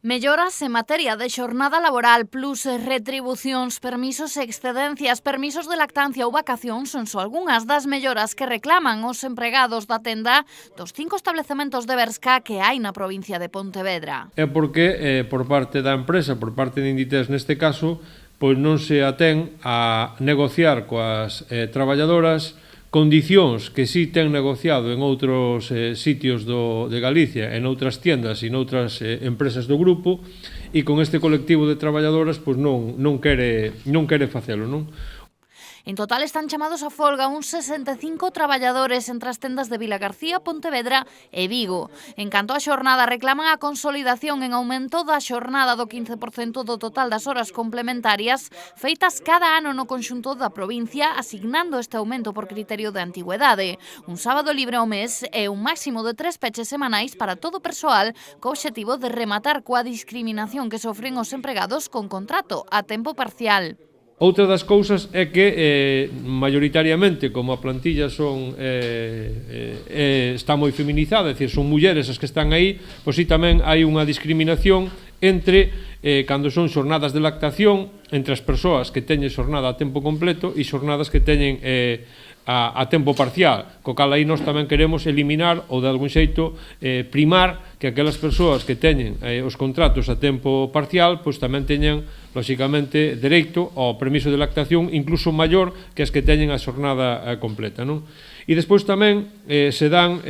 Melloras en materia de xornada laboral, plus retribucións, permisos e excedencias, permisos de lactancia ou vacacións son só algunhas das melloras que reclaman os empregados da tenda dos 5 establecementos de Berska que hai na provincia de Pontevedra. É porque, por parte da empresa, por parte de Inditex neste caso, pois non se atén a negociar coas traballadoras condicións que sí ten negociado en outros sitios de Galicia, en outras tiendas e noutras empresas do grupo, e con este colectivo de traballadoras pois non quere facelo, non? En total están chamados a folga uns 65 traballadores entre as tendas de Vilagarcía, Pontevedra e Vigo. En canto á xornada, reclaman a consolidación en aumento da xornada do 15% do total das horas complementarias feitas cada ano no conxunto da provincia, asignando este aumento por criterio de antigüedade. Un sábado libre ao mes e un máximo de 3 peches semanais para todo o persoal, co obxectivo de rematar coa discriminación que sofren os empregados con contrato a tempo parcial. Outra das cousas é que, maioritariamente, como a plantilla está moi feminizada, é dicir, son mulleres as que están aí, pois si tamén hai unha discriminación entre, cando son xornadas de lactación, entre as persoas que teñen xornada a tempo completo e xornadas que teñen a tempo parcial, co cal aí nós tamén queremos eliminar ou de algún xeito primar que aquelas persoas que teñen os contratos a tempo parcial pois tamén teñan, lóxicamente, dereito ao permiso de lactación incluso maior que as que teñen a xornada completa, non? E despois tamén se dan,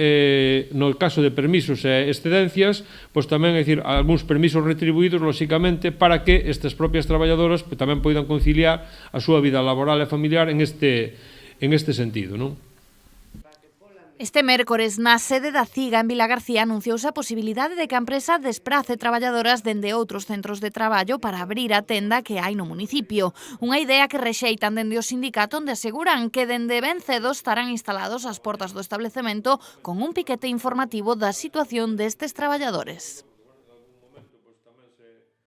no caso de permisos e excedencias, pois tamén, é dicir, algúns permisos retribuídos, lóxicamente, para que estas propias traballadoras tamén poidan conciliar a súa vida laboral e familiar en este sentido, non? Este mércores, na sede da CIGA en Vilagarcía, anunciouse a posibilidade de que a empresa desprace traballadoras dende outros centros de traballo para abrir a tenda que hai no municipio. Unha idea que rexeitan dende o sindicato, onde aseguran que dende ben cedo estarán instalados ás portas do establecemento con un piquete informativo da situación destes traballadores.